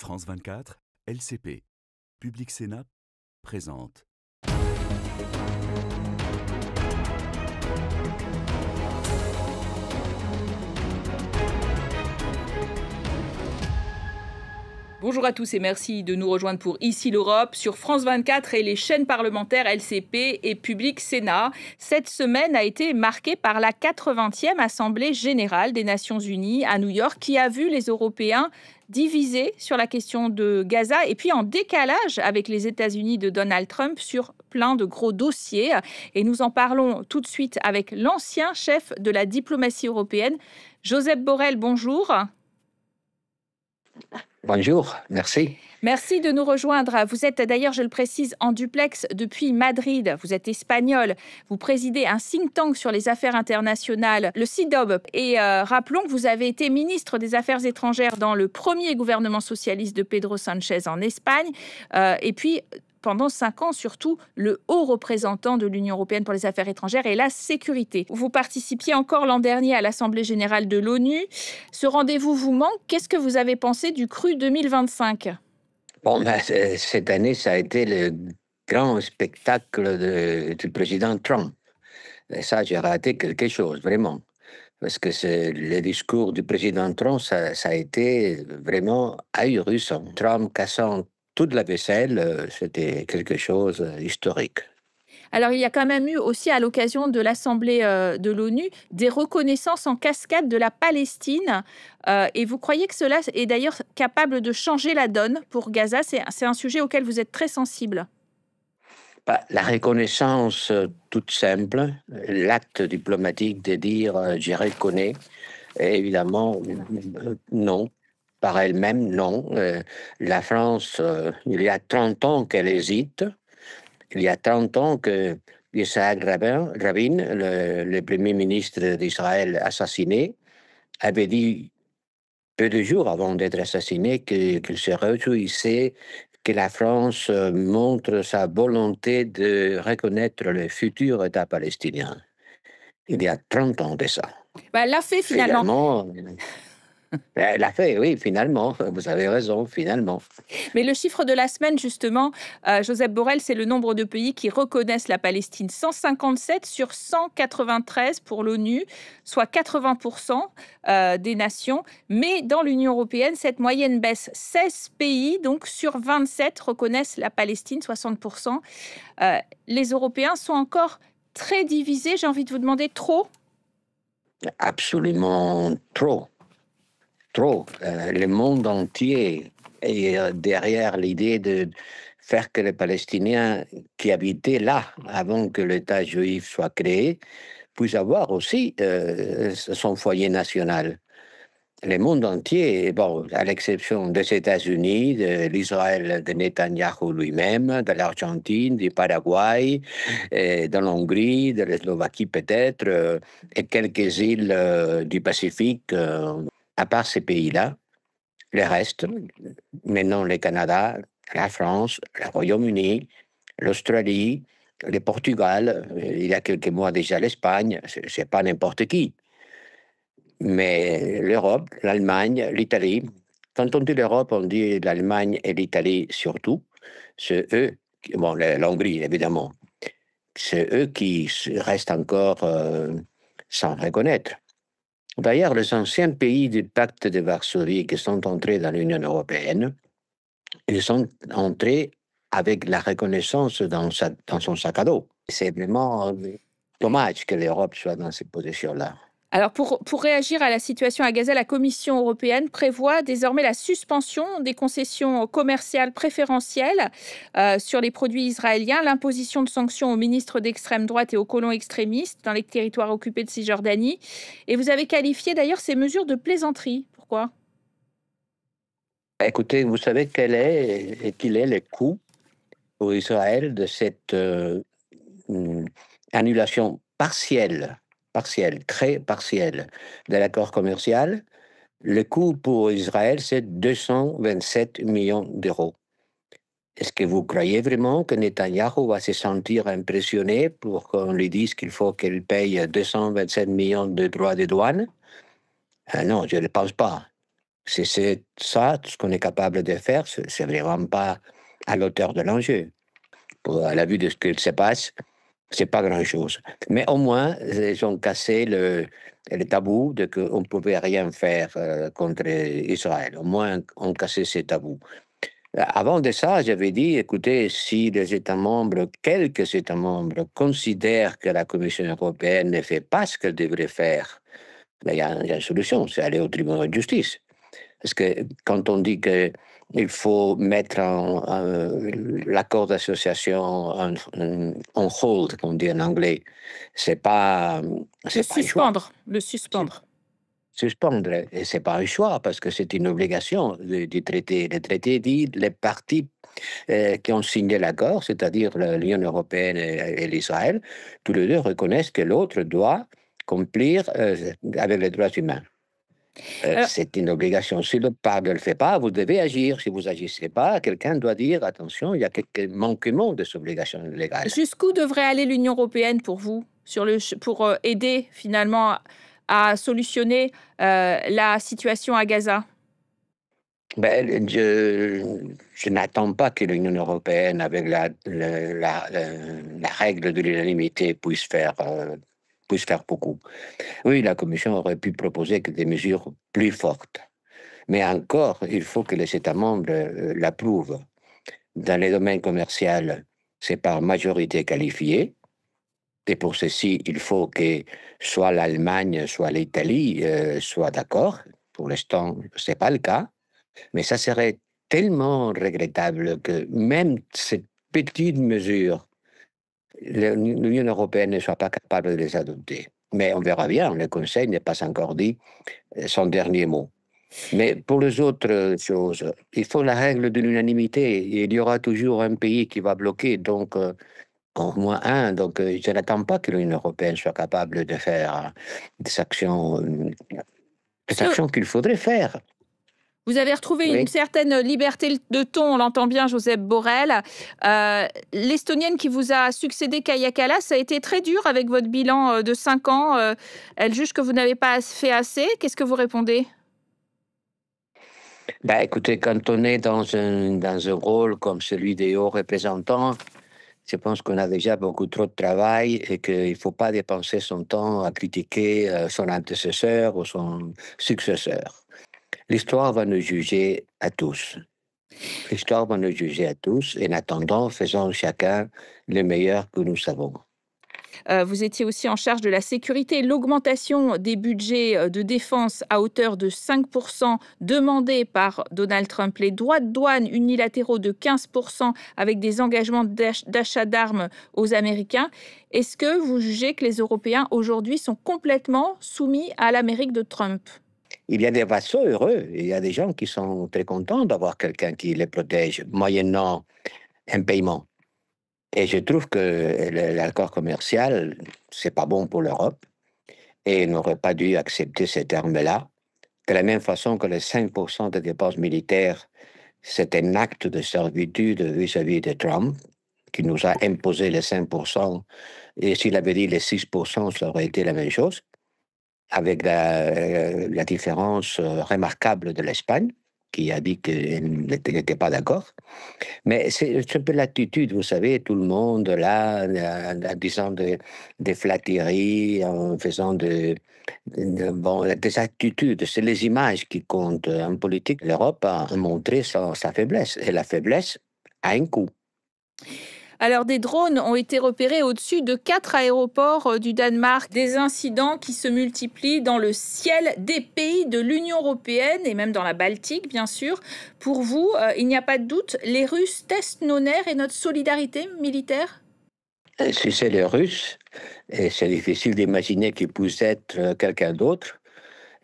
France 24, LCP, Public Sénat présente. Bonjour à tous et merci de nous rejoindre pour Ici l'Europe sur France 24 et les chaînes parlementaires LCP et Public Sénat. Cette semaine a été marquée par la 80e Assemblée générale des Nations unies à New York qui a vu les Européens divisés sur la question de Gaza et puis en décalage avec les États-Unis de Donald Trump sur plein de gros dossiers. Et nous en parlons tout de suite avec l'ancien chef de la diplomatie européenne, Josep Borrell. Bonjour. Bonjour, merci. Merci de nous rejoindre. Vous êtes d'ailleurs, je le précise, en duplex depuis Madrid. Vous êtes espagnol. Vous présidez un think tank sur les affaires internationales, le CIDOB. Et rappelons que vous avez été ministre des Affaires étrangères dans le premier gouvernement socialiste de Pedro Sánchez en Espagne. Et puis, pendant 5 ans, surtout, le haut représentant de l'Union européenne pour les affaires étrangères et la sécurité. Vous participiez encore l'an dernier à l'Assemblée générale de l'ONU. Ce rendez-vous vous manque. Qu'est-ce que vous avez pensé du cru 2025 ? Bon, cette année, ça a été le grand spectacle du président Trump. Et ça, j'ai raté quelque chose, vraiment. Parce que le discours du président Trump, ça a été vraiment ahurissant. Trump cassant toute la vaisselle, c'était quelque chose d'historique. Alors, il y a quand même eu aussi, à l'occasion de l'Assemblée de l'ONU, des reconnaissances en cascade de la Palestine. Et vous croyez que cela est d'ailleurs capable de changer la donne pour Gaza ? C'est un sujet auquel vous êtes très sensible. La reconnaissance toute simple, l'acte diplomatique de dire je reconnais, évidemment, non. Par elle-même, non. La France, il y a 30 ans qu'elle hésite. Il y a 30 ans que Yitzhak Rabin, le premier ministre d'Israël assassiné, avait dit, peu de jours avant d'être assassiné, qu'il se réjouissait que la France montre sa volonté de reconnaître le futur État palestinien. Il y a 30 ans de ça. Elle l'a fait finalement. Elle l'a fait, oui, finalement. Vous avez raison, finalement. Mais le chiffre de la semaine, justement, Josep Borrell, c'est le nombre de pays qui reconnaissent la Palestine. 157 sur 193 pour l'ONU, soit 80% des nations. Mais dans l'Union européenne, cette moyenne baisse. 16 pays, donc sur 27, reconnaissent la Palestine, 60%. Les Européens sont encore très divisés. J'ai envie de vous demander, trop ? Absolument trop. Trop. Le monde entier est derrière l'idée de faire que les Palestiniens qui habitaient là avant que l'État juif soit créé puissent avoir aussi son foyer national. Le monde entier, bon, à l'exception des États-Unis, de l'Israël de Netanyahou lui-même, de l'Argentine, du Paraguay, de l'Hongrie, de la Slovaquie peut-être, et quelques îles du Pacifique. À part ces pays-là, le reste, maintenant le Canada, la France, le Royaume-Uni, l'Australie, le Portugal, il y a quelques mois déjà l'Espagne, c'est pas n'importe qui. Mais l'Europe, l'Allemagne, l'Italie, quand on dit l'Europe, on dit l'Allemagne et l'Italie surtout, c'est eux, bon, l'Hongrie évidemment, c'est eux qui restent encore sans reconnaître. D'ailleurs, les anciens pays du pacte de Varsovie qui sont entrés dans l'Union européenne, ils sont entrés avec la reconnaissance dans son sac à dos. C'est vraiment dommage que l'Europe soit dans cette position-là. Alors, pour réagir à la situation à Gaza, la Commission européenne prévoit désormais la suspension des concessions commerciales préférentielles sur les produits israéliens, l'imposition de sanctions aux ministres d'extrême droite et aux colons extrémistes dans les territoires occupés de Cisjordanie. Et vous avez qualifié d'ailleurs ces mesures de plaisanterie. Pourquoi ? Écoutez, vous savez quel est le coût pour Israël de cette annulation partielle, très partielle de l'accord commercial? Le coût pour Israël, c'est 227 millions d'euros. Est-ce que vous croyez vraiment que Netanyahou va se sentir impressionné pour qu'on lui dise qu'il faut qu'il paye 227 millions de droits de douane? Non, je ne le pense pas. C'est ça, ce qu'on est capable de faire, c'est vraiment pas à l'auteur de l'enjeu. À la vue de ce qu'il se passe, c'est pas grand-chose. Mais au moins, ils ont cassé le tabou de qu'on ne pouvait rien faire contre Israël. Au moins, on cassé ces tabous. Avant de ça, j'avais dit, écoutez, si les États membres, quelques États membres, considèrent que la Commission européenne ne fait pas ce qu'elle devrait faire, ben, il y a une solution, c'est aller au tribunal de justice. Parce que quand on dit qu'il faut mettre l'accord d'association en hold, comme on dit en anglais, c'est pas pas un choix. Le suspendre. Suspendre, et c'est pas un choix parce que c'est une obligation du traité. Le traité dit les parties qui ont signé l'accord, c'est-à-dire l'Union européenne et l'Israël, tous les deux reconnaissent que l'autre doit complir avec les droits humains. Alors, C'est une obligation. Si le part ne le fait pas, vous devez agir. Si vous n'agissez pas, quelqu'un doit dire attention, il y a quelques manquements de cette obligation légale. jusqu'où devrait aller l'Union européenne pour vous, pour aider finalement à solutionner la situation à Gaza? Ben, je n'attends pas que l'Union européenne, avec la règle de l'unanimité, puisse faire beaucoup. Oui, la Commission aurait pu proposer que des mesures plus fortes. Mais encore, il faut que les États membres l'approuvent. Dans les domaines commerciaux, c'est par majorité qualifiée. Et pour ceci, il faut que soit l'Allemagne, soit l'Italie soient d'accord. Pour l'instant, ce n'est pas le cas. Mais ça serait tellement regrettable que même cette petite mesure, l'Union européenne ne soit pas capable de les adopter. Mais on verra bien, le Conseil n'est pas encore dit son dernier mot. Mais pour les autres choses, il faut la règle de l'unanimité. Il y aura toujours un pays qui va bloquer, donc au moins un. Donc je n'attends pas que l'Union européenne soit capable de faire des actions qu'il faudrait faire. Vous avez retrouvé une Oui. certaine liberté de ton, on l'entend bien, Josep Borrell. L'Estonienne qui vous a succédé, Kaja Kallas, ça a été très dur avec votre bilan de 5 ans. Elle juge que vous n'avez pas fait assez. Qu'est-ce que vous répondez? Ben, écoutez, quand on est dans un rôle comme celui des hauts représentants, je pense qu'on a déjà beaucoup trop de travail et qu'il ne faut pas dépenser son temps à critiquer son antecesseur ou son successeur. L'histoire va nous juger à tous. L'histoire va nous juger à tous et en attendant, faisons chacun le meilleur que nous savons. Vous étiez aussi en charge de la sécurité. L'augmentation des budgets de défense à hauteur de 5% demandée par Donald Trump. Les droits de douane unilatéraux de 15% avec des engagements d'achat d'armes aux Américains. Est-ce que vous jugez que les Européens aujourd'hui sont complètement soumis à l'Amérique de Trump? Il y a des vassaux heureux. Il y a des gens qui sont très contents d'avoir quelqu'un qui les protège, moyennant un paiement. Et je trouve que l'accord commercial, c'est pas bon pour l'Europe et n'aurait pas dû accepter ces termes-là. De la même façon que les 5% des dépenses militaires, c'est un acte de servitude vis-à-vis de Trump, qui nous a imposé les 5%. Et s'il avait dit les 6%, ça aurait été la même chose, avec la différence remarquable de l'Espagne, qui a dit qu'elle n'était pas d'accord. Mais c'est un peu l'attitude, vous savez, tout le monde là, en disant des flatteries, en faisant des attitudes. C'est les images qui comptent. En politique, l'Europe a montré sa faiblesse. Et la faiblesse a un coût. Alors, des drones ont été repérés au-dessus de 4 aéroports du Danemark. Des incidents qui se multiplient dans le ciel des pays de l'Union européenne et même dans la Baltique, bien sûr. Pour vous, il n'y a pas de doute, les Russes testent nos nerfs et notre solidarité militaire? Si c'est les Russes, et c'est difficile d'imaginer qu'ils puissent être quelqu'un d'autre,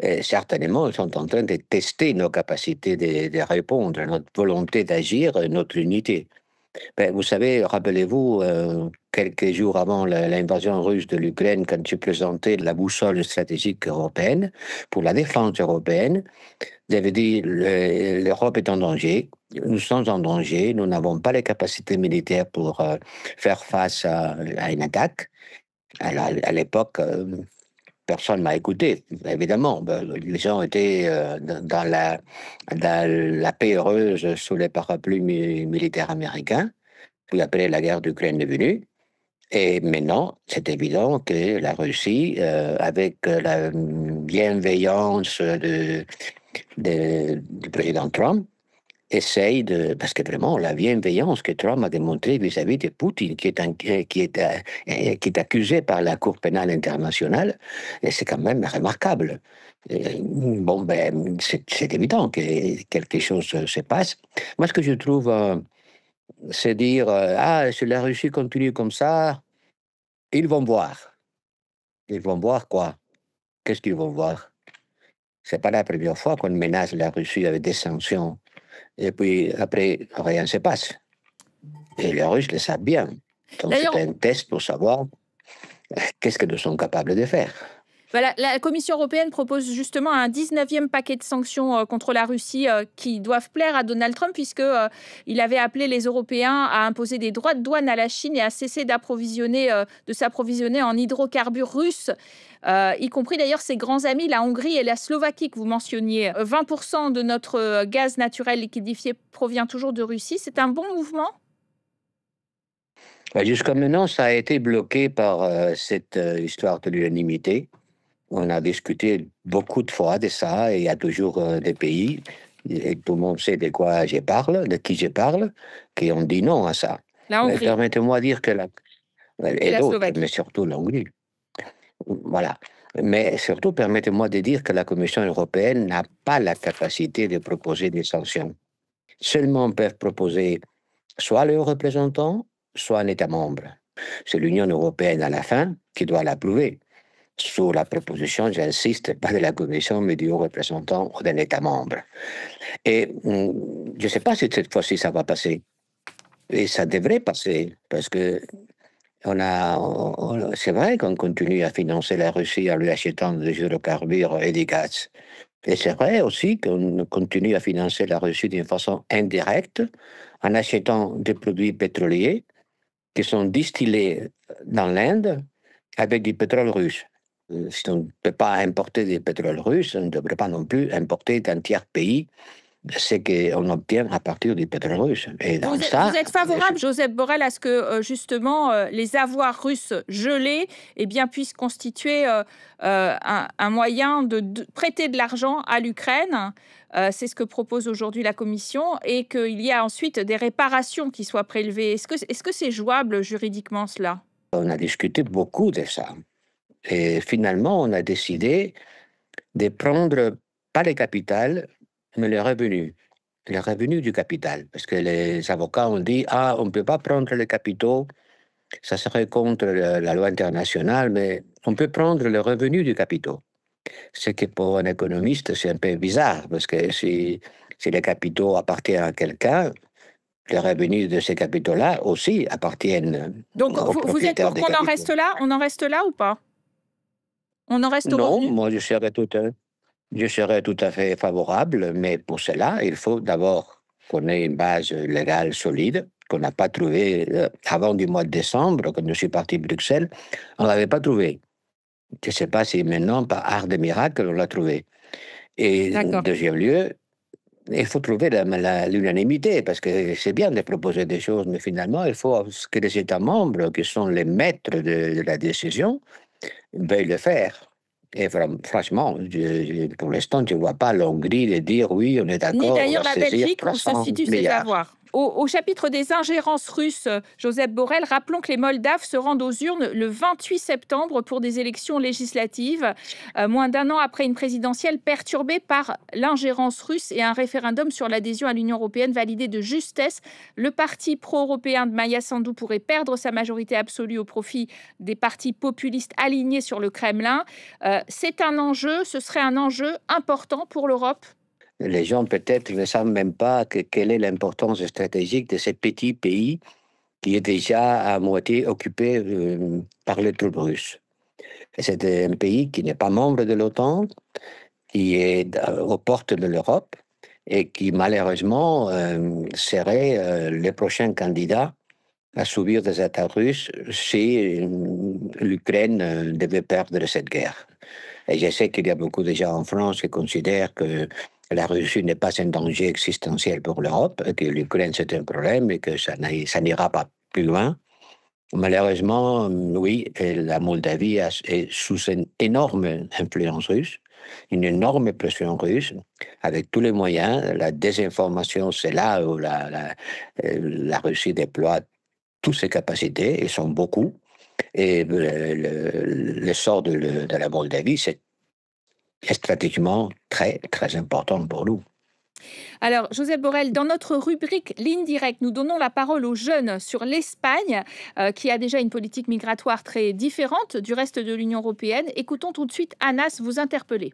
et certainement, ils sont en train de tester nos capacités de répondre, notre volonté d'agir, notre unité. Ben, vous savez, rappelez-vous, quelques jours avant l'invasion russe de l'Ukraine, quand j'ai présenté la boussole stratégique européenne pour la défense européenne, j'avais dit l'Europe est en danger, nous sommes en danger, nous n'avons pas les capacités militaires pour faire face à une attaque. Alors, à l'époque, personne ne m'a écouté, évidemment. Les gens étaient dans la paix heureuse sous les parapluies militaires américains. Puis après, la guerre d'Ukraine est venue. Et maintenant, c'est évident que la Russie, avec la bienveillance du président Trump, essaye de... Parce que vraiment, la bienveillance que Trump a démontrée vis-à-vis de Poutine, qui est accusé par la Cour pénale internationale, et c'est quand même remarquable. Bon, ben, c'est évident que quelque chose se passe. Moi, ce que je trouve, c'est dire, ah, si la Russie continue comme ça, ils vont voir. Ils vont voir quoi? Qu'est-ce qu'ils vont voir? C'est pas la première fois qu'on menace la Russie avec des sanctions. Et puis, après, rien ne se passe. Et les Russes le savent bien. Donc, D'ailleurs, c'est un test pour savoir qu'est-ce que nous sommes capables de faire. voilà, la Commission européenne propose justement un 19e paquet de sanctions contre la Russie qui doivent plaire à Donald Trump, puisqu'il avait appelé les Européens à imposer des droits de douane à la Chine et à cesser de s'approvisionner en hydrocarbures russes, y compris d'ailleurs ses grands amis, la Hongrie et la Slovaquie que vous mentionniez. 20% de notre gaz naturel liquéfié provient toujours de Russie. C'est un bon mouvement? Jusqu'à maintenant, ça a été bloqué par cette histoire de l'unanimité. On a discuté beaucoup de fois de ça, et il y a toujours des pays, et tout le monde sait de quoi je parle, de qui je parle, qui ont dit non à ça. La Hongrie Permettez-moi de dire que et et la d'autres, Slovaquie. mais surtout la Hongrie. Voilà. Mais surtout, permettez-moi de dire que la Commission européenne n'a pas la capacité de proposer des sanctions. Seulement peuvent proposer soit le représentant, soit un État membre. C'est l'Union européenne à la fin qui doit l'approuver. Sous la proposition, j'insiste, pas de la Commission, mais du haut représentant ou d'un État membre. Et je ne sais pas si cette fois-ci ça va passer. Et ça devrait passer, parce que c'est vrai qu'on continue à financer la Russie en lui achetant des hydrocarbures et des gaz. Et c'est vrai aussi qu'on continue à financer la Russie d'une façon indirecte en achetant des produits pétroliers qui sont distillés dans l'Inde avec du pétrole russe. Si on ne peut pas importer du pétrole russe, on ne devrait pas non plus importer d'un tiers pays ce qu'on obtient à partir du pétrole russe. Et dans Vous êtes favorable, Josep Borrell, à ce que justement les avoirs russes gelés puissent constituer un moyen de prêter de l'argent à l'Ukraine? C'est ce que propose aujourd'hui la Commission, et qu'il y a ensuite des réparations qui soient prélevées. Est-ce que c'est jouable juridiquement, cela? On a discuté beaucoup de ça. Et finalement, on a décidé de prendre, pas les capitales, mais les revenus du capital. Parce que les avocats ont dit, ah, on ne peut pas prendre les capitaux, ça serait contre la loi internationale, mais on peut prendre le revenu du capital. Ce qui pour un économiste, c'est un peu bizarre, parce que si les capitaux appartiennent à quelqu'un, les revenus de ces capitaux-là aussi appartiennent Donc, aux vous êtes propriétaires pour des qu'on en capitaux. reste là? On en reste là ou pas? On en reste au Non, revenu? moi je serais tout à fait favorable, mais pour cela, il faut d'abord qu'on ait une base légale solide, qu'on n'a pas trouvée avant du mois de décembre, quand je suis parti de Bruxelles, on ne l'avait pas trouvé. Je ne sais pas si maintenant, par art de miracle, on l'a trouvé. Et en D'accord. deuxième lieu, il faut trouver l'unanimité, parce que c'est bien de proposer des choses, mais finalement, il faut que les États membres, qui sont les maîtres de la décision, veuillent le faire. Et franchement, pour l'instant, je ne vois pas l'Hongrie de dire oui, on est Ni d'accord, on d'ailleurs va la saisir Belgique, où se 300 situent ces milliards. avoirs. Au chapitre des ingérences russes, Josep Borrell, rappelons que les Moldaves se rendent aux urnes le 28 septembre pour des élections législatives, moins d'un an après une présidentielle perturbée par l'ingérence russe et un référendum sur l'adhésion à l'Union européenne validé de justesse. Le parti pro-européen de Maia Sandu pourrait perdre sa majorité absolue au profit des partis populistes alignés sur le Kremlin. C'est un enjeu, ce serait un enjeu important pour l'Europe? Les gens peut-être ne savent même pas quelle est l'importance stratégique de ce petit pays qui est déjà à moitié occupé par les troupes russes. C'est un pays qui n'est pas membre de l'OTAN, qui est aux portes de l'Europe et qui malheureusement serait le prochain candidat à subir des attaques russes si l'Ukraine devait perdre cette guerre. Et je sais qu'il y a beaucoup de gens en France qui considèrent que la Russie n'est pas un danger existentiel pour l'Europe, que l'Ukraine c'est un problème et que ça n'ira pas plus loin. Malheureusement, oui, la Moldavie est sous une énorme influence russe, une énorme pression russe, avec tous les moyens. La désinformation, c'est là où la Russie déploie toutes ses capacités, et sont beaucoup. Et le sort de la Moldavie, c'est stratégiquement très, très important pour nous. Alors, Josep Borrell, dans notre rubrique Ligne directe, nous donnons la parole aux jeunes sur l'Espagne, qui a déjà une politique migratoire très différente du reste de l'Union européenne. Écoutons tout de suite Anas vous interpeller.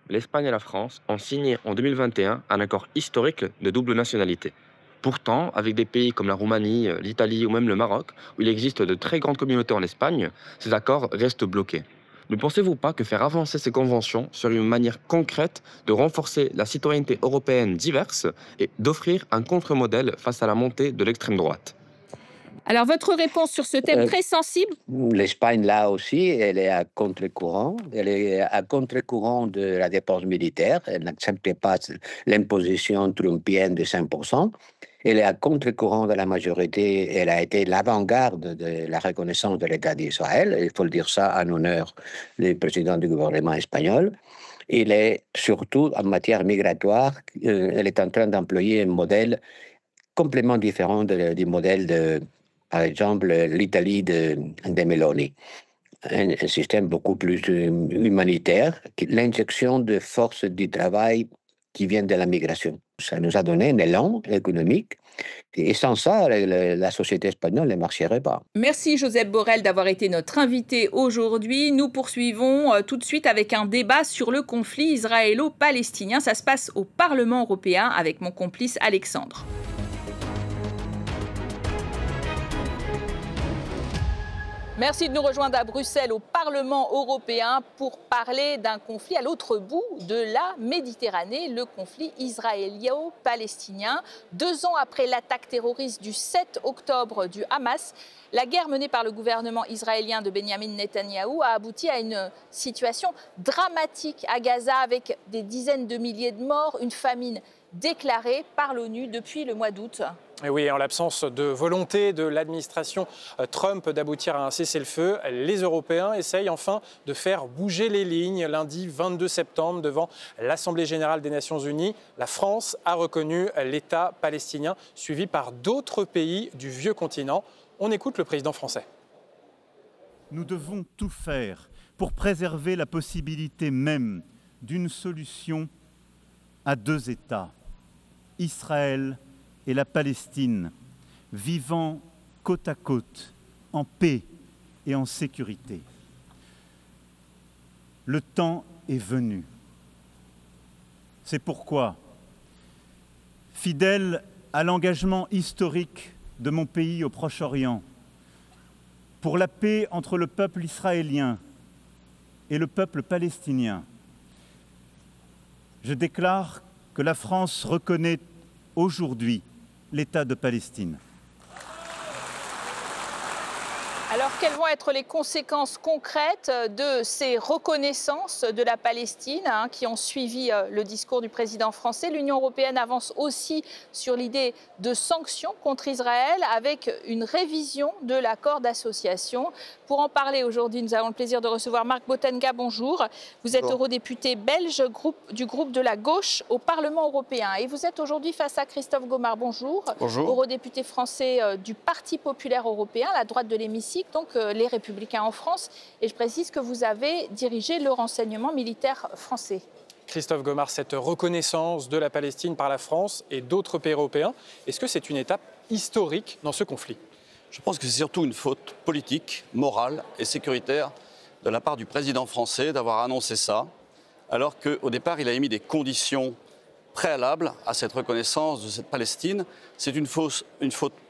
L'Espagne et la France ont signé en 2021 un accord historique de double nationalité. Pourtant, avec des pays comme la Roumanie, l'Italie ou même le Maroc, où il existe de très grandes communautés en Espagne, ces accords restent bloqués. Ne pensez-vous pas que faire avancer ces conventions serait une manière concrète de renforcer la citoyenneté européenne diverse et d'offrir un contre-modèle face à la montée de l'extrême droite ? Alors, votre réponse sur ce thème très sensible? L'Espagne, là aussi, elle est à contre-courant. Elle est à contre-courant de la dépense militaire. Elle n'accepte pas l'imposition trumpienne de 5%. Elle est à contre-courant de la majorité. Elle a été l'avant-garde de la reconnaissance de l'État d'Israël. Il faut le dire ça en honneur du président du gouvernement espagnol. Il est surtout, en matière migratoire, elle est en train d'employer un modèle complètement différent du modèle de, par exemple, l'Italie de Meloni. Un système beaucoup plus humanitaire, l'injection de forces du travail qui viennent de la migration. Ça nous a donné un élan économique. Et sans ça, la société espagnole ne marcherait pas. Merci Josep Borrell d'avoir été notre invité aujourd'hui. Nous poursuivons tout de suite avec un débat sur le conflit israélo-palestinien. Ça se passe au Parlement européen avec mon complice Alexandre. Merci de nous rejoindre à Bruxelles au Parlement européen pour parler d'un conflit à l'autre bout de la Méditerranée, le conflit israélo-palestinien. 2 ans après l'attaque terroriste du 7 octobre du Hamas, la guerre menée par le gouvernement israélien de Benyamin Netanyahou a abouti à une situation dramatique à Gaza avec des dizaines de milliers de morts, une famine déclarée par l'ONU depuis le mois d'août. Et oui, en l'absence de volonté de l'administration Trump d'aboutir à un cessez-le-feu, les Européens essayent enfin de faire bouger les lignes. Lundi 22 septembre, devant l'Assemblée générale des Nations unies, la France a reconnu l'État palestinien, suivi par d'autres pays du vieux continent. On écoute le président français. Nous devons tout faire pour préserver la possibilité même d'une solution à 2 États, Israël et la Palestine, vivant côte à côte, en paix et en sécurité. Le temps est venu. C'est pourquoi, fidèle à l'engagement historique de mon pays au Proche-Orient, pour la paix entre le peuple israélien et le peuple palestinien, je déclare que la France reconnaît aujourd'hui l'État de Palestine. Alors, quelles vont être les conséquences concrètes de ces reconnaissances de la Palestine qui ont suivi le discours du président français? L'Union européenne avance aussi sur l'idée de sanctions contre Israël avec une révision de l'accord d'association. Pour en parler aujourd'hui, nous avons le plaisir de recevoir Marc Botenga. Bonjour. Vous êtes eurodéputé belge du groupe de la gauche au Parlement européen. Et vous êtes aujourd'hui face à Christophe Gomart. Bonjour. Bonjour. Eurodéputé français du Parti populaire européen, la droite de l'hémicycle, donc les Républicains en France. Et je précise que vous avez dirigé le renseignement militaire français. Christophe Gomart, cette reconnaissance de la Palestine par la France et d'autres pays européens, est-ce que c'est une étape historique dans ce conflit? Je pense que c'est surtout une faute politique, morale et sécuritaire de la part du président français d'avoir annoncé ça, alors qu'au départ, il a émis des conditions préalables à cette reconnaissance de cette Palestine. C'est une faute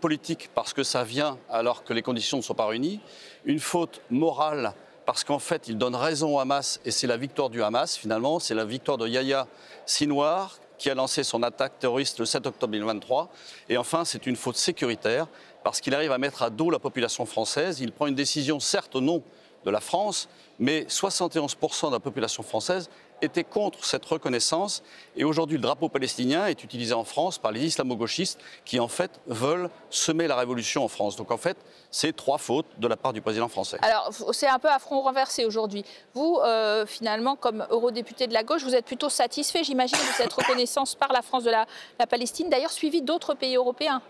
politique parce que ça vient alors que les conditions ne sont pas réunies, une faute morale parce qu'en fait, il donne raison au Hamas et c'est la victoire du Hamas finalement, c'est la victoire de Yahya Sinwar qui a lancé son attaque terroriste le 7 octobre 2023. Et enfin, c'est une faute sécuritaire parce qu'il arrive à mettre à dos la population française. Il prend une décision, certes au nom de la France, mais 71% de la population française était contre cette reconnaissance. Et aujourd'hui, le drapeau palestinien est utilisé en France par les islamo-gauchistes qui, en fait, veulent semer la révolution en France. Donc, en fait, c'est 3 fautes de la part du président français. Alors, c'est un peu à front renversé aujourd'hui. Vous, finalement, comme eurodéputé de la gauche, vous êtes plutôt satisfait, j'imagine, de cette reconnaissance par la France de la Palestine, d'ailleurs suivi d'autres pays européens.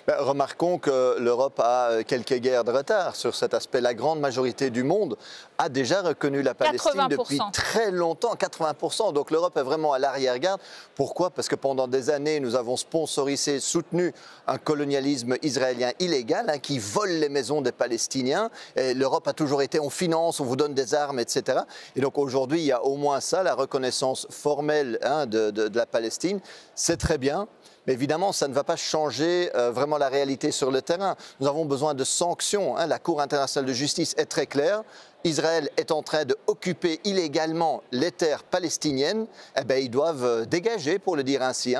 Remarquons que l'Europe a quelques guerres de retard sur cet aspect. La grande majorité du monde a déjà reconnu la Palestine 80%. depuis très longtemps, 80%. Donc l'Europe est vraiment à l'arrière-garde. Pourquoi? Parce que pendant des années, nous avons sponsorisé, soutenu un colonialisme israélien illégal qui vole les maisons des Palestiniens. L'Europe a toujours été on finance, on vous donne des armes, etc. Et donc aujourd'hui, il y a au moins ça, la reconnaissance formelle de la Palestine. C'est très bien. Mais évidemment, ça ne va pas changer vraiment la réalité sur le terrain. Nous avons besoin de sanctions. La Cour internationale de justice est très claire. Israël est en train d'occuper illégalement les terres palestiniennes. Eh bien, ils doivent dégager, pour le dire ainsi.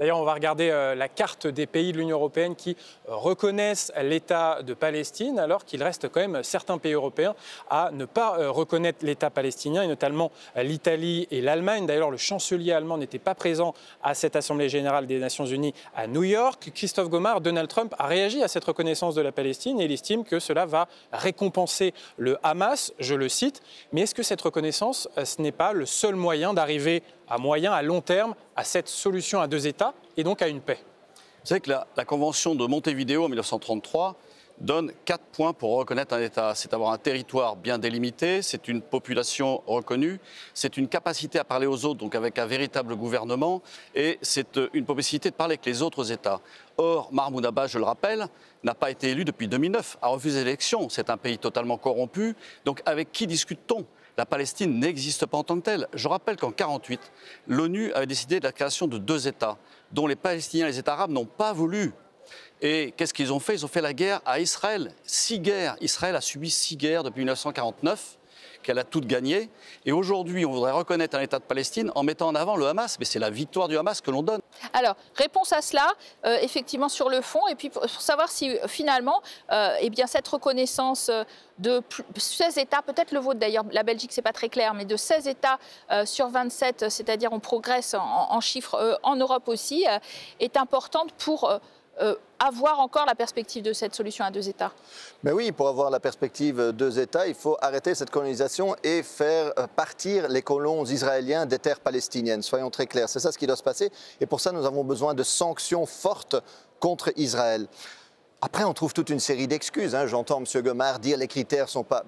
D'ailleurs, on va regarder la carte des pays de l'Union européenne qui reconnaissent l'État de Palestine, alors qu'il reste quand même certains pays européens à ne pas reconnaître l'État palestinien, et notamment l'Italie et l'Allemagne. D'ailleurs, le chancelier allemand n'était pas présent à cette Assemblée générale des Nations unies à New York. Christophe Gomart, Donald Trump a réagi à cette reconnaissance de la Palestine et il estime que cela va récompenser le Hamas, je le cite. Mais est-ce que cette reconnaissance, ce n'est pas le seul moyen d'arriver à moyen, à long terme, à cette solution à 2 États et donc à une paix? Vous savez que la Convention de Montevideo en 1933 donne 4 points pour reconnaître un État. C'est avoir un territoire bien délimité, c'est une population reconnue, c'est une capacité à parler aux autres, donc avec un véritable gouvernement, et c'est une possibilité de parler avec les autres États. Or, Mahmoud Abbas, je le rappelle, n'a pas été élu depuis 2009, a refusé l'élection. C'est un pays totalement corrompu. Donc avec qui discute-t-on? La Palestine n'existe pas en tant que telle. Je rappelle qu'en 1948, l'ONU avait décidé de la création de 2 États, dont les Palestiniens et les États arabes n'ont pas voulu. Et qu'est-ce qu'ils ont fait? Ils ont fait la guerre à Israël. 6 guerres. Israël a subi 6 guerres depuis 1949, qu'elle a toutes gagnées. Et aujourd'hui, on voudrait reconnaître un État de Palestine en mettant en avant le Hamas. Mais c'est la victoire du Hamas que l'on donne. Alors, réponse à cela, effectivement sur le fond, et puis pour savoir si finalement, eh bien, cette reconnaissance de 16 États, peut-être le vôtre d'ailleurs, la Belgique c'est pas très clair, mais de 16 États sur 27, c'est-à-dire on progresse en chiffres en Europe aussi, est importante pour avoir encore la perspective de cette solution à 2 États. Mais oui, pour avoir la perspective 2 États, il faut arrêter cette colonisation et faire partir les colons israéliens des terres palestiniennes. Soyons très clairs, c'est ça ce qui doit se passer. Et pour ça, nous avons besoin de sanctions fortes contre Israël. Après, on trouve toute une série d'excuses. J'entends M. Gomart dire que les critères ne sont pas...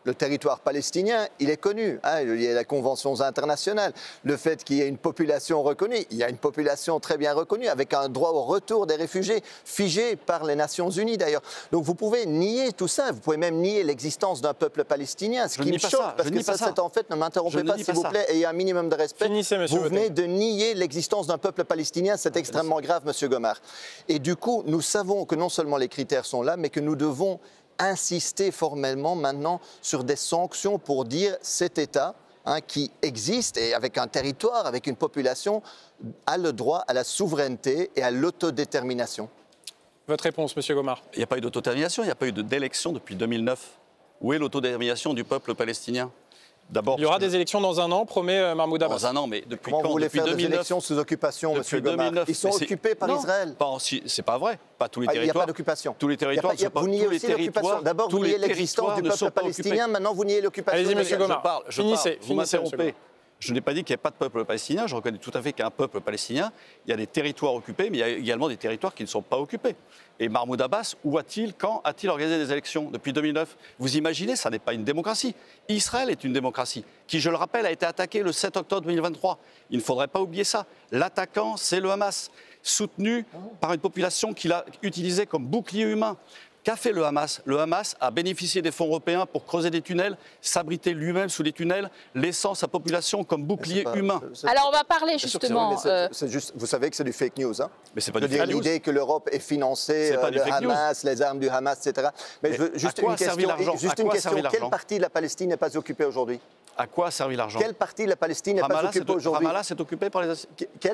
Le territoire palestinien, il est connu. Il y a les conventions internationales. Le fait qu'il y ait une population reconnue, il y a une population très bien reconnue, avec un droit au retour des réfugiés, figé par les Nations Unies d'ailleurs. Donc vous pouvez nier tout ça. Vous pouvez même nier l'existence d'un peuple palestinien. Ce qui me choque, parce que ça, c'est en fait, ne m'interrompez pas s'il vous plaît, ayez un minimum de respect. Finissez, monsieur vous venez de nier l'existence d'un peuple palestinien. C'est extrêmement grave, M. Gomart. Et du coup, nous savons que non seulement les critères sont là, mais que nous devons insister formellement maintenant sur des sanctions pour dire cet État qui existe et avec un territoire, avec une population, a le droit à la souveraineté et à l'autodétermination. Votre réponse, M. Gomart? Il n'y a pas eu d'autodétermination, il n'y a pas eu d'élection depuis 2009. Où est l'autodétermination du peuple palestinien? Il y aura des élections dans 1 an, promet Mahmoud Abbas. Dans 1 an, mais depuis quand? Vous voulez depuis faire 2009, des élections sous occupation, M. Gomart? Ils sont occupés par Israël. C'est pas vrai. Pas tous les territoires. Il n'y a pas d'occupation. Tous les territoires ne sont pas... Vous niez aussi l'occupation. D'abord, vous niez l'existence du peuple palestinien. Maintenant, vous niez l'occupation. Allez-y, M. Gomart. Vous m'interrompez. Je n'ai pas dit qu'il n'y ait pas de peuple palestinien. Je reconnais tout à fait qu'il y a un peuple palestinien. Il y a des territoires occupés, mais il y a également des territoires qui ne sont pas occupés. Et Mahmoud Abbas, quand a-t-il organisé des élections? Depuis 2009. Vous imaginez, ça n'est pas une démocratie. Israël est une démocratie, qui, je le rappelle, a été attaquée le 7 octobre 2023. Il ne faudrait pas oublier ça. L'attaquant, c'est le Hamas, soutenu par une population qu'il a utilisée comme bouclier humain. Qu'a fait le Hamas? Le Hamas a bénéficié des fonds européens pour creuser des tunnels, s'abriter lui-même sous les tunnels, laissant sa population comme bouclier humain. Alors on va parler justement... Juste, vous savez que c'est du fake news. Hein, mais c'est pas du fake news. L'idée que l'Europe ait financé le Hamas, les armes du Hamas, etc. Mais je veux juste une question. Quelle partie de la Palestine n'est pas occupée aujourd'hui? À quoi a servi l'argent? Quelle partie de la Palestine n'est pas occupée aujourd'hui? Ramallah s'est occupé par les...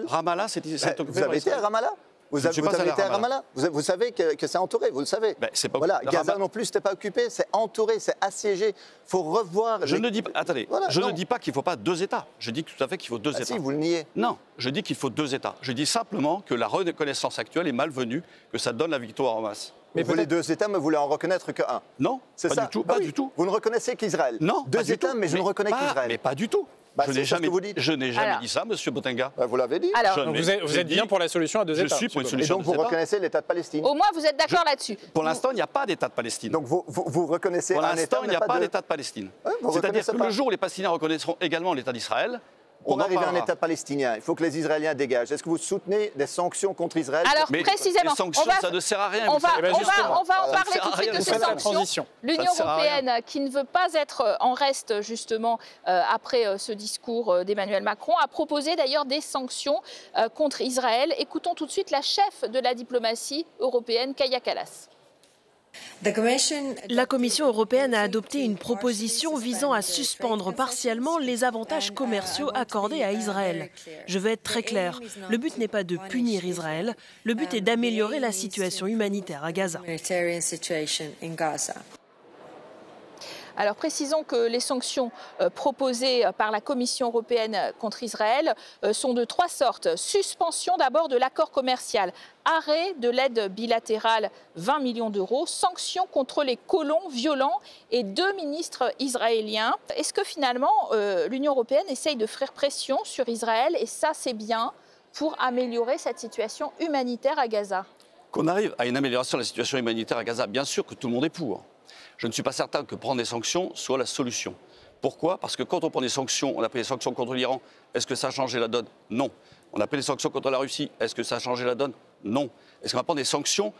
Ramallah s'est occupé Vous avez été à Ramallah? Vous avez été à Ramallah? Vous savez que c'est entouré, vous le savez. Pas voilà, Gaza non plus, c'était pas occupé, c'est entouré, c'est assiégé. Il faut revoir... Je ne dis pas, attendez, voilà, je ne dis pas qu'il ne faut pas 2 États. Je dis tout à fait qu'il faut 2 États. Si, vous le niez. Non, je dis qu'il faut 2 États. Je dis simplement que la reconnaissance actuelle est malvenue, que ça donne la victoire au Hamas. Mais vous voulez 2 États, mais vous voulez en reconnaître qu'un? Non, pas du tout, pas du tout. Vous ne reconnaissez qu'Israël? Non, 2 États, mais je ne reconnais qu'Israël. Mais pas du tout. Je n'ai jamais dit ça, monsieur Botenga. Vous l'avez dit. Alors, vous êtes bien pour la solution à 2 États. Je suis pour une solution. Et donc vous reconnaissez l'État de Palestine? Au moins vous êtes d'accord là-dessus. Pour l'instant, il n'y a pas d'État de Palestine. Donc vous reconnaissez un État? Pour l'instant, il n'y a pas d'État de Palestine. C'est-à-dire que le jour où les Palestiniens reconnaîtront également l'État d'Israël, pour arriver à un État palestinien, il faut que les Israéliens dégagent. Est-ce que vous soutenez des sanctions contre Israël? Alors précisément, les sanctions, ça ne sert à rien. On va en parler tout de suite de ces sanctions. L'Union européenne, qui ne veut pas être en reste justement après ce discours d'Emmanuel Macron, a proposé d'ailleurs des sanctions contre Israël. Écoutons tout de suite la chef de la diplomatie européenne, Kaja Kallas. La Commission européenne a adopté une proposition visant à suspendre partiellement les avantages commerciaux accordés à Israël. Je veux être très clair, le but n'est pas de punir Israël, le but est d'améliorer la situation humanitaire à Gaza. Alors précisons que les sanctions proposées par la Commission européenne contre Israël sont de 3 sortes. Suspension d'abord de l'accord commercial, arrêt de l'aide bilatérale 20 millions d'euros, sanctions contre les colons violents et 2 ministres israéliens. Est-ce que finalement l'Union européenne essaye de faire pression sur Israël et ça c'est bien pour améliorer cette situation humanitaire à Gaza? Qu'on arrive à une amélioration de la situation humanitaire à Gaza, bien sûr que tout le monde est pour. Je ne suis pas certain que prendre des sanctions soit la solution. Pourquoi? Parce que quand on prend des sanctions, on a pris des sanctions contre l'Iran, est-ce que ça a changé la donne? Non. On a pris des sanctions contre la Russie, est-ce que ça a changé la donne? Non. Est-ce qu'on va prendre des sanctions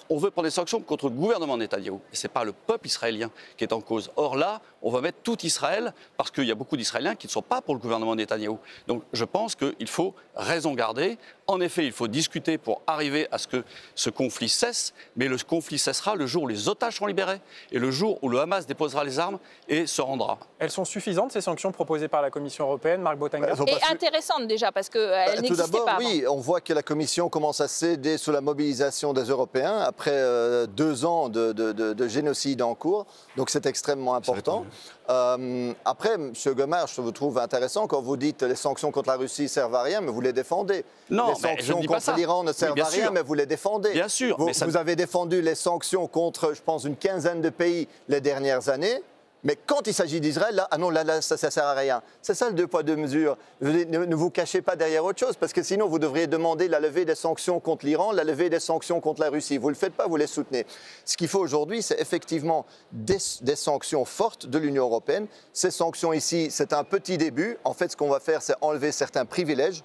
on veut prendre des sanctions contre le gouvernement de Netanyahou. Et ce n'est pas le peuple israélien qui est en cause. Or là, on va mettre tout Israël, parce qu'il y a beaucoup d'Israéliens qui ne sont pas pour le gouvernement de Netanyahou. Donc je pense qu'il faut raison garder. En effet, il faut discuter pour arriver à ce que ce conflit cesse, mais le conflit cessera le jour où les otages seront libérés et le jour où le Hamas déposera les armes et se rendra. Elles sont suffisantes, ces sanctions proposées par la Commission européenne, Marc Botenga? Et intéressantes déjà, parce qu'elles n'existaient pas avant. Oui, on voit que la Commission commence à céder sous la mobilisation des Européens après 2 ans de génocide en cours. Donc c'est extrêmement important. Après, M. Gommard, je vous trouve intéressant quand vous dites que les sanctions contre la Russie servent à rien, mais vous les défendez. Non, les sanctions contre l'Iran ne servent à rien, mais vous les défendez. Bien sûr. Vous avez défendu les sanctions contre, je pense, une quinzaine de pays les dernières années. Mais quand il s'agit d'Israël, là, ça ne sert à rien. C'est ça le 2 poids 2 mesures. Ne vous cachez pas derrière autre chose, parce que sinon vous devriez demander la levée des sanctions contre l'Iran, la levée des sanctions contre la Russie. Vous ne le faites pas, vous les soutenez. Ce qu'il faut aujourd'hui, c'est effectivement des sanctions fortes de l'Union européenne. Ces sanctions ici, c'est un petit début. En fait, ce qu'on va faire, c'est enlever certains privilèges.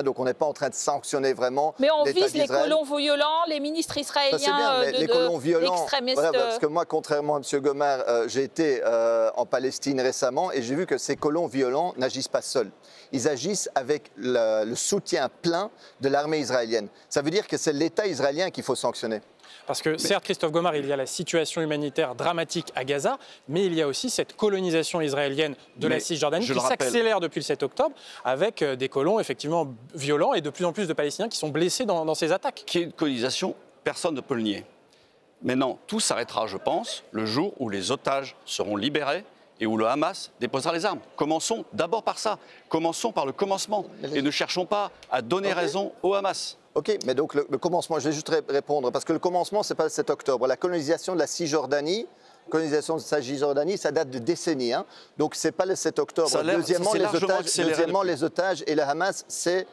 Donc on n'est pas en train de sanctionner vraiment. Mais on vise les colons violents, les ministres israéliens les colons violents, extrémistes. Voilà, parce que moi, contrairement à M. Gommard, j'ai été en Palestine récemment et j'ai vu que ces colons violents n'agissent pas seuls. Ils agissent avec le soutien plein de l'armée israélienne. Ça veut dire que c'est l'État israélien qu'il faut sanctionner. Parce que certes, Christophe Gommard, il y a la situation humanitaire dramatique à Gaza, mais il y a aussi cette colonisation israélienne de la Cisjordanie qui s'accélère depuis le 7 octobre avec des colons effectivement violents et de plus en plus de Palestiniens qui sont blessés dans ces attaques. Qu'il y ait une colonisation, personne ne peut le nier. Maintenant, tout s'arrêtera, je pense, le jour où les otages seront libérés et où le Hamas déposera les armes. Commençons d'abord par ça. Commençons par le commencement et ne cherchons pas à donner raison au Hamas. Ok, mais donc le commencement, je vais juste répondre, parce que le commencement, ce n'est pas le 7 octobre. La colonisation de la Cisjordanie, ça date de décennies. Donc ce n'est pas le 7 octobre. Deuxièmement, les otages et le Hamas, c'est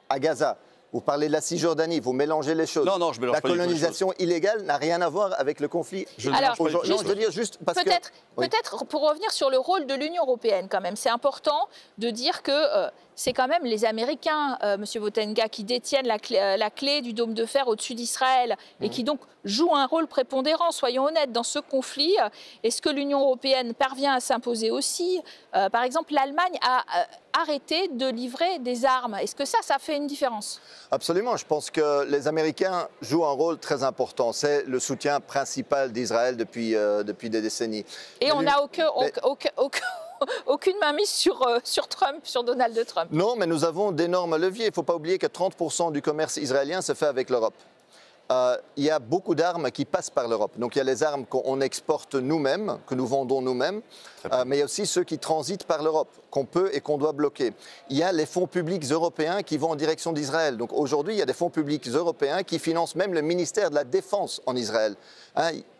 à Gaza. Vous parlez de la Cisjordanie, vous mélangez les choses. Non, je mélange la pas du tout les colonisation illégale n'a rien à voir avec le conflit. Je veux dire juste parce que... Peut-être pour revenir sur le rôle de l'Union européenne quand même, c'est important de dire que c'est quand même les Américains, Monsieur Botenga, qui détiennent la clé du dôme de fer au-dessus d'Israël et qui donc jouent un rôle prépondérant, soyons honnêtes, dans ce conflit. Est-ce que l'Union européenne parvient à s'imposer aussi? Par exemple, l'Allemagne a arrêté de livrer des armes. Est-ce que ça fait une différence? Absolument. Je pense que les Américains jouent un rôle très important. C'est le soutien principal d'Israël depuis des décennies. Et on n'a aucune mainmise sur Trump, sur Donald Trump. Non, mais nous avons d'énormes leviers. Il ne faut pas oublier que 30% du commerce israélien se fait avec l'Europe. Il y a beaucoup d'armes qui passent par l'Europe. Donc il y a les armes qu'on exporte nous-mêmes, que nous vendons nous-mêmes, mais il y a aussi ceux qui transitent par l'Europe, qu'on peut et qu'on doit bloquer. Il y a les fonds publics européens qui vont en direction d'Israël. Donc aujourd'hui, il y a des fonds publics européens qui financent même le ministère de la Défense en Israël.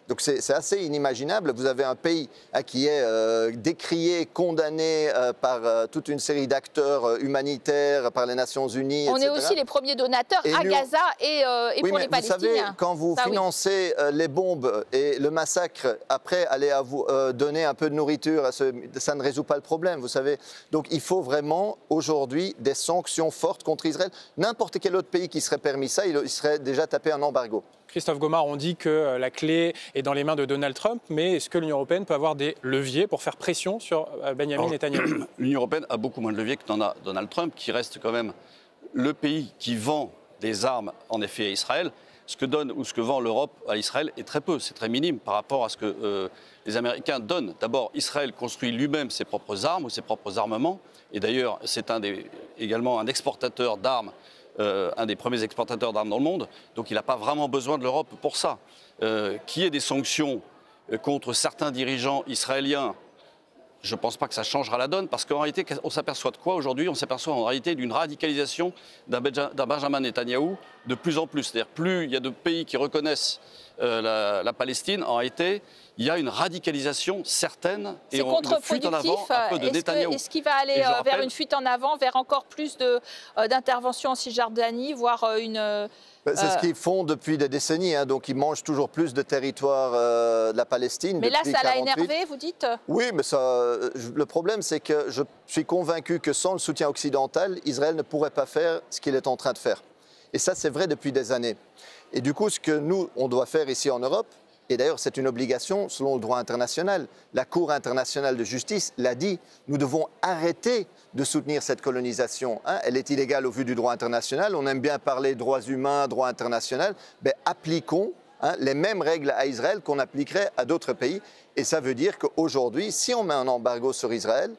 Donc c'est assez inimaginable. Vous avez un pays qui est décrié, condamné par toute une série d'acteurs humanitaires, par les Nations Unies, On etc. est aussi les premiers donateurs à Gaza et pour les Palestiniens. Vous savez, quand vous financez les bombes et le massacre, après allez à vous donner un peu de nourriture, ça ne résout pas le problème, vous savez. Donc il faut vraiment aujourd'hui des sanctions fortes contre Israël. N'importe quel autre pays qui serait permis ça, il serait déjà tapé un embargo. Christophe Gomard, on dit que la clé est dans les mains de Donald Trump, mais est-ce que l'Union européenne peut avoir des leviers pour faire pression sur Benjamin Netanyahou? L'Union européenne a beaucoup moins de leviers que n'en a Donald Trump, qui reste quand même le pays qui vend des armes, en effet, à Israël. Ce que donne ou ce que vend l'Europe à Israël est très peu, c'est très minime par rapport à ce que les Américains donnent. D'abord, Israël construit lui-même ses propres armes ou ses propres armements, et d'ailleurs, c'est également un exportateur d'armes, un des premiers exportateurs d'armes dans le monde, donc il n'a pas vraiment besoin de l'Europe pour ça. Qu'il y ait des sanctions contre certains dirigeants israéliens, je ne pense pas que ça changera la donne, parce qu'en réalité, on s'aperçoit de quoi aujourd'hui? On s'aperçoit en réalité d'une radicalisation d'un Benjamin Netanyahou de plus en plus. C'est-à-dire plus il y a de pays qui reconnaissent la Palestine, en réalité, il y a une radicalisation certaine et une fuite en avant un peu de Netanyahou. Est-ce qu'il va aller vers une fuite en avant, vers encore plus d'interventions en Cisjordanie, voire une... C'est ce qu'ils font depuis des décennies, donc ils mangent toujours plus de territoire de la Palestine. Mais là, ça l'a 48. énervé, vous dites? Oui, mais le problème, c'est que je suis convaincu que sans le soutien occidental, Israël ne pourrait pas faire ce qu'il est en train de faire. Et ça, c'est vrai depuis des années. Et du coup, ce que nous, on doit faire ici en Europe, et d'ailleurs, c'est une obligation selon le droit international. La Cour internationale de justice l'a dit, nous devons arrêter de soutenir cette colonisation. Elle est illégale au vu du droit international. On aime bien parler droits humains, droit international. Mais appliquons les mêmes règles à Israël qu'on appliquerait à d'autres pays. Et ça veut dire qu'aujourd'hui, si on met un embargo sur Israël,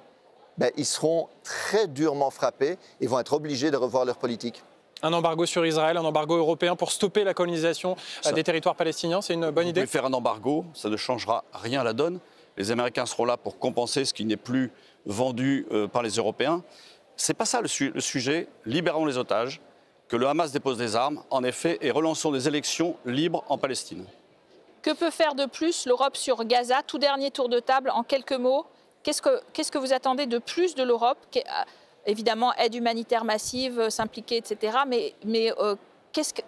ils seront très durement frappés et vont être obligés de revoir leur politique. Un embargo sur Israël, un embargo européen pour stopper la colonisation des territoires palestiniens, c'est une bonne idée? Vous pouvez faire un embargo, ça ne changera rien à la donne. Les Américains seront là pour compenser ce qui n'est plus vendu par les Européens. Ce n'est pas ça le sujet. Libérons les otages, que le Hamas dépose des armes, en effet, et relançons des élections libres en Palestine. Que peut faire de plus l'Europe sur Gaza? Tout dernier tour de table, en quelques mots. Qu'est-ce que vous attendez de plus de l'Europe? Évidemment, aide humanitaire massive, s'impliquer, etc. Mais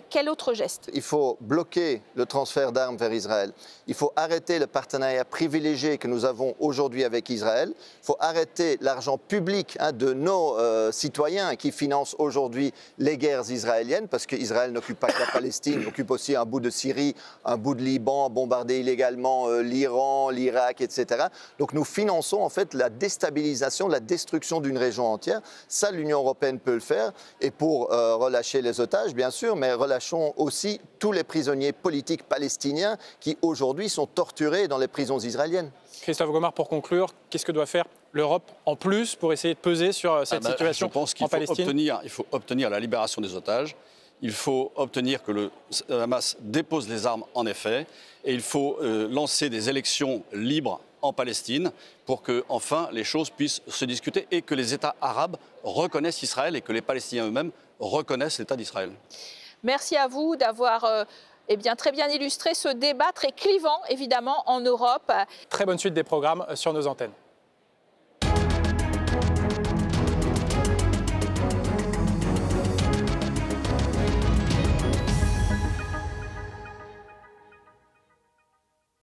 quel autre geste? Il faut bloquer le transfert d'armes vers Israël. Il faut arrêter le partenariat privilégié que nous avons aujourd'hui avec Israël. Il faut arrêter l'argent public de nos citoyens qui financent aujourd'hui les guerres israéliennes, parce qu'Israël n'occupe pas que la Palestine, il occupe aussi un bout de Syrie, un bout de Liban, bombardé illégalement l'Iran, l'Irak, etc. Donc nous finançons en fait la déstabilisation, la destruction d'une région entière. Ça, l'Union européenne peut le faire. Et pour relâcher les otages, bien sûr, mais relâchons aussi tous les prisonniers politiques palestiniens qui aujourd'hui sont torturés dans les prisons israéliennes. Christophe Gomard, pour conclure, qu'est-ce que doit faire l'Europe en plus pour essayer de peser sur cette situation en Palestine? Il faut obtenir la libération des otages, il faut obtenir que le Hamas dépose les armes en effet, et il faut lancer des élections libres en Palestine pour que, enfin, les choses puissent se discuter et que les États arabes reconnaissent Israël et que les Palestiniens eux-mêmes reconnaissent l'État d'Israël. Merci à vous d'avoir très bien illustré ce débat très clivant, évidemment, en Europe. Très bonne suite des programmes sur nos antennes.